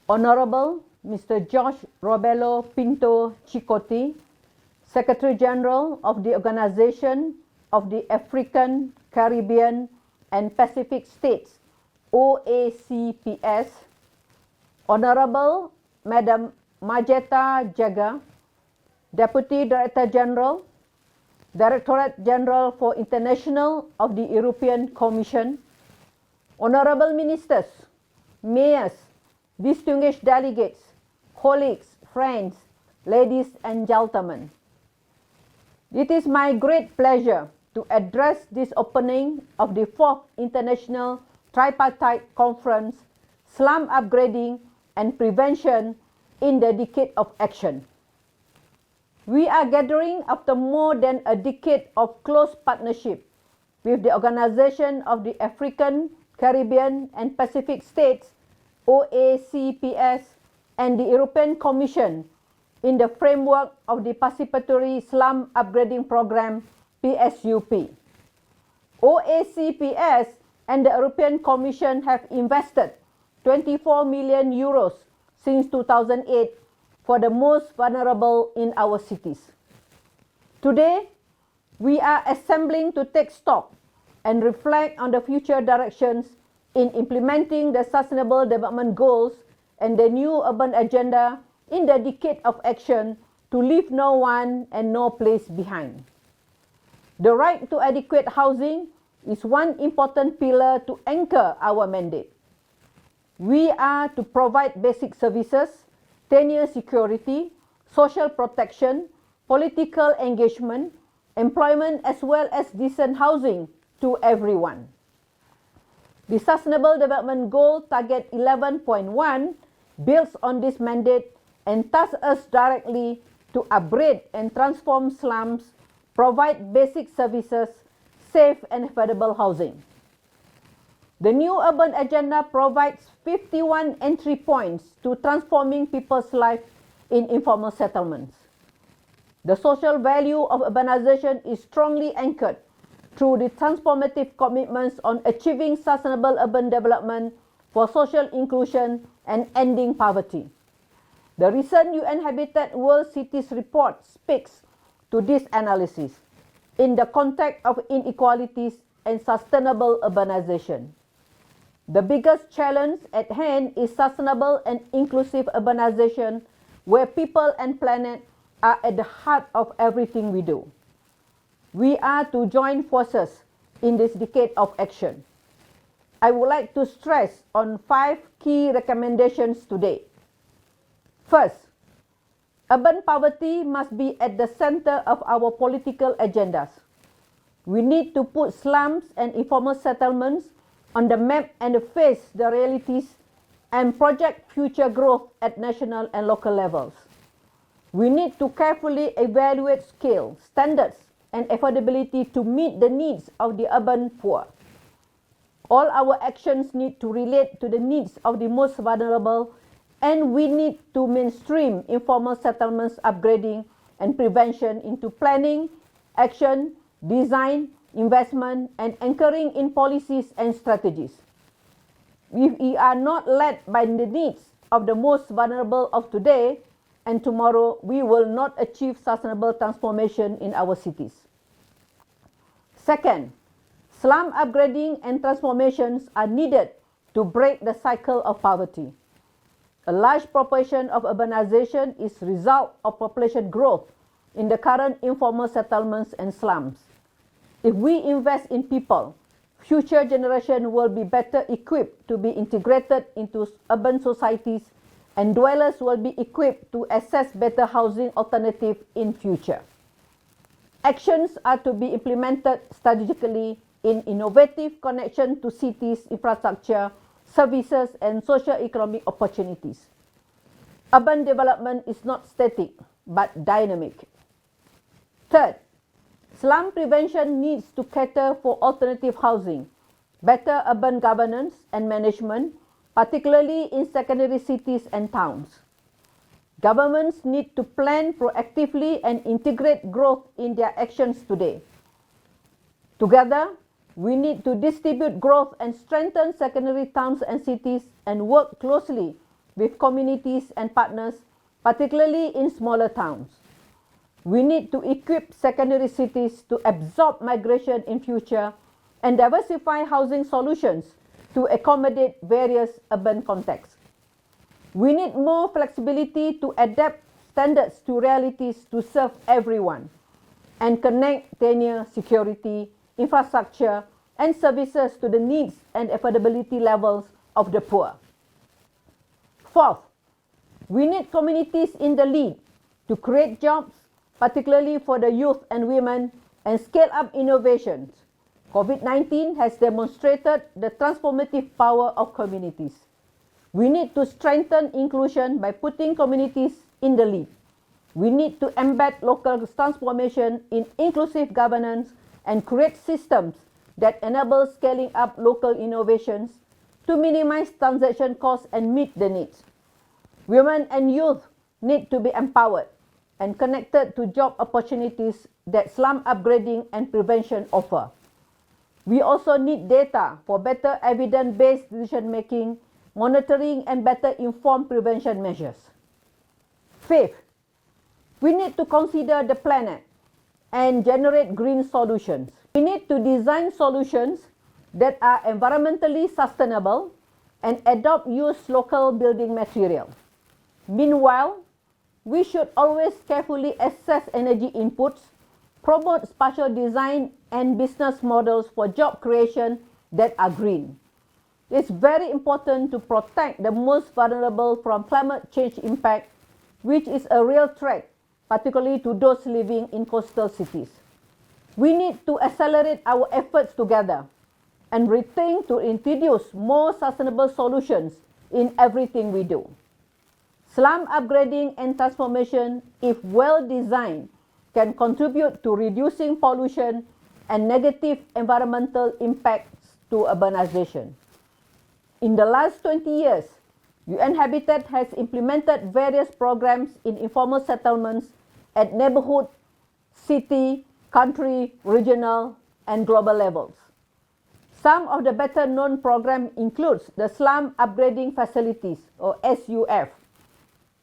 Honorable Mr. George Robelo Pinto Chikoti, Secretary General of the Organization of the African, Caribbean and Pacific States, OACPS, Honorable Madam Majeta Jaga, Deputy Director General, Directorate General for International of the European Commission, Honorable Ministers, Mayors, distinguished delegates, colleagues, friends, ladies and gentlemen. It is my great pleasure to address this opening of the 4th International Tripartite Conference, Slum Upgrading and Prevention in the Decade of Action. We are gathering after more than a decade of close partnership with the Organization of the African, Caribbean and Pacific States, OACPS, and the European Commission in the framework of the Participatory Slum Upgrading Program, PSUP. OACPS and the European Commission have invested 24 million euros since 2008 for the most vulnerable in our cities. Today, we are assembling to take stock and reflect on the future directions in implementing the Sustainable Development Goals and the new urban agenda in the decade of action to leave no one and no place behind. The right to adequate housing is one important pillar to anchor our mandate. We are to provide basic services, tenure security, social protection, political engagement, employment as well as decent housing to everyone. The Sustainable Development Goal Target 11.1 builds on this mandate and tasks us directly to upgrade and transform slums, provide basic services, safe and affordable housing. The new urban agenda provides 51 entry points to transforming people's lives in informal settlements. The social value of urbanization is strongly anchored through the transformative commitments on achieving sustainable urban development for social inclusion and ending poverty. The recent UN Habitat World Cities report speaks to this analysis in the context of inequalities and sustainable urbanization. The biggest challenge at hand is sustainable and inclusive urbanization, where people and planet are at the heart of everything we do. We are to join forces in this decade of action. I would like to stress on 5 key recommendations today. First, urban poverty must be at the center of our political agendas. We need to put slums and informal settlements on the map and face the realities and project future growth at national and local levels. We need to carefully evaluate scale, standards, and affordability to meet the needs of the urban poor. All our actions need to relate to the needs of the most vulnerable, and we need to mainstream informal settlements upgrading and prevention into planning, action, design, investment, and anchoring in policies and strategies. If we are not led by the needs of the most vulnerable of today and tomorrow, we will not achieve sustainable transformation in our cities. Second, slum upgrading and transformations are needed to break the cycle of poverty. A large proportion of urbanization is the result of population growth in the current informal settlements and slums. If we invest in people, future generations will be better equipped to be integrated into urban societies, and dwellers will be equipped to access better housing alternatives in future. Actions are to be implemented strategically in innovative connection to cities, infrastructure, services, and socio-economic opportunities. Urban development is not static, but dynamic. Third, slum prevention needs to cater for alternative housing, better urban governance and management, particularly in secondary cities and towns. Governments need to plan proactively and integrate growth in their actions today. Together, we need to distribute growth and strengthen secondary towns and cities and work closely with communities and partners, particularly in smaller towns. We need to equip secondary cities to absorb migration in future and diversify housing solutions to accommodate various urban contexts. We need more flexibility to adapt standards to realities to serve everyone and connect tenure, security, infrastructure, and services to the needs and affordability levels of the poor. Fourth, we need communities in the lead to create jobs, particularly for the youth and women, and scale up innovations. COVID-19 has demonstrated the transformative power of communities. We need to strengthen inclusion by putting communities in the lead. We need to embed local transformation in inclusive governance and create systems that enable scaling up local innovations to minimize transaction costs and meet the needs. Women and youth need to be empowered and connected to job opportunities that slum upgrading and prevention offer. We also need data for better evidence-based decision-making, monitoring, and better informed prevention measures. Fifth, we need to consider the planet and generate green solutions. We need to design solutions that are environmentally sustainable and adopt use local building material. Meanwhile, we should always carefully assess energy inputs, promote spatial design and business models for job creation that are green. It's very important to protect the most vulnerable from climate change impact, which is a real threat, particularly to those living in coastal cities. We need to accelerate our efforts together and rethink to introduce more sustainable solutions in everything we do. Slum upgrading and transformation, if well designed, can contribute to reducing pollution and negative environmental impacts to urbanization. In the last 20 years, UN Habitat has implemented various programs in informal settlements at neighborhood, city, country, regional, and global levels. Some of the better-known programs include the Slum Upgrading Facilities, or SUF,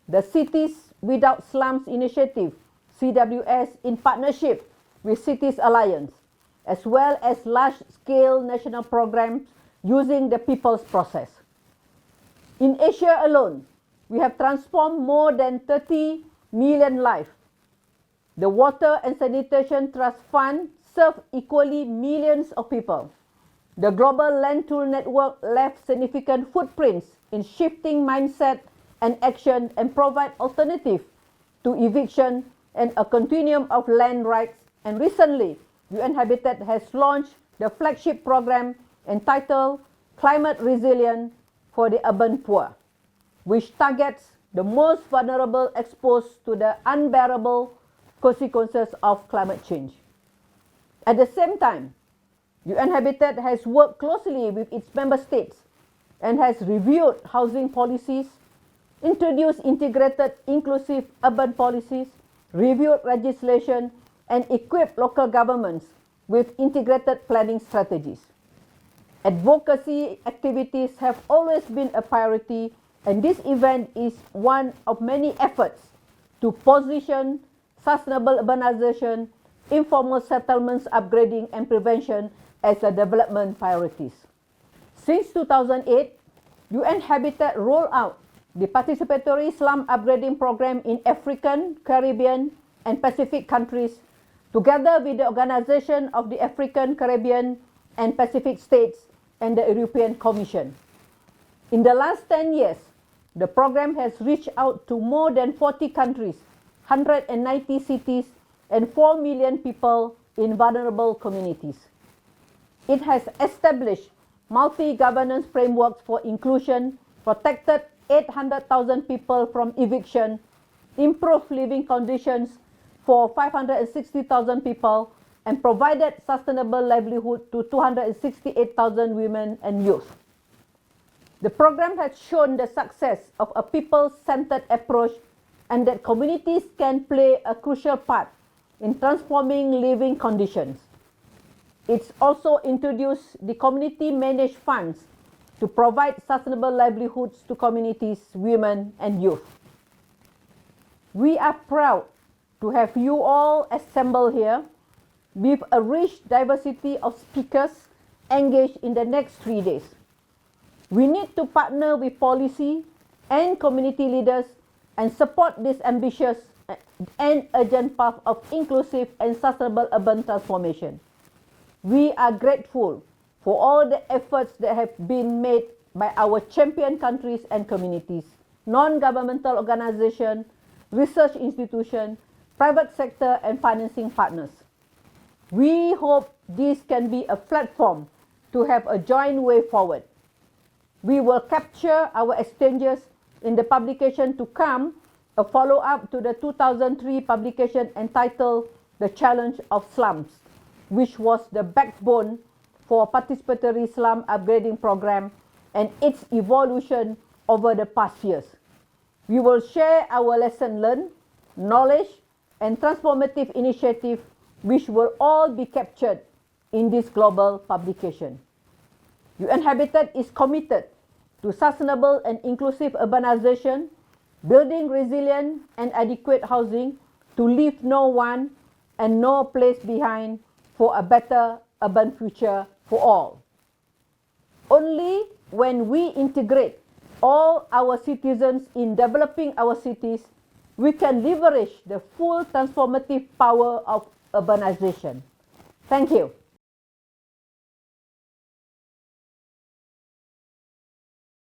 the Cities Without Slums Initiative, CWS, in partnership with Cities Alliance, as well as large-scale national programs using the People's Process. In Asia alone, we have transformed more than 30 million lives. The Water and Sanitation Trust Fund served equally millions of people. The Global Land Tool Network left significant footprints in shifting mindset and action and provide alternative to eviction and a continuum of land rights. And recently, UN Habitat has launched the flagship program entitled Climate Resilience for the Urban Poor, which targets the most vulnerable exposed to the unbearable consequences of climate change. At the same time, UN Habitat has worked closely with its member states and has reviewed housing policies, introduced integrated inclusive urban policies, reviewed legislation, and equipped local governments with integrated planning strategies. Advocacy activities have always been a priority, and this event is one of many efforts to position sustainable urbanization, informal settlements upgrading, and prevention as the development priorities. Since 2008, UN Habitat rolled out the participatory slum upgrading program in African, Caribbean, and Pacific countries, together with the Organization of the African, Caribbean, and Pacific States and the European Commission. In the last 10 years, the program has reached out to more than 40 countries, 190 cities, and 4 million people in vulnerable communities. It has established multi-governance frameworks for inclusion, protected 800,000 people from eviction, improved living conditions for 560,000 people, and provided sustainable livelihood to 268,000 women and youth. The program has shown the success of a people-centered approach and that communities can play a crucial part in transforming living conditions. It's also introduced the community-managed funds to provide sustainable livelihoods to communities, women, and youth. We are proud to have you all assembled here with a rich diversity of speakers engaged in the next 3 days. We need to partner with policy and community leaders and support this ambitious and urgent path of inclusive and sustainable urban transformation. We are grateful for all the efforts that have been made by our champion countries and communities, non-governmental organizations, research institutions, private sector, and financing partners. We hope this can be a platform to have a joint way forward. We will capture our exchanges in the publication to come, a follow-up to the 2003 publication entitled The Challenge of Slums, which was the backbone for participatory slum upgrading program and its evolution over the past years. We will share our lesson learned, knowledge, and transformative initiative which will all be captured in this global publication. UN Habitat is committed to sustainable and inclusive urbanization, building resilient and adequate housing to leave no one and no place behind for a better urban future for all. Only when we integrate all our citizens in developing our cities, we can leverage the full transformative power of urbanization. Thank you.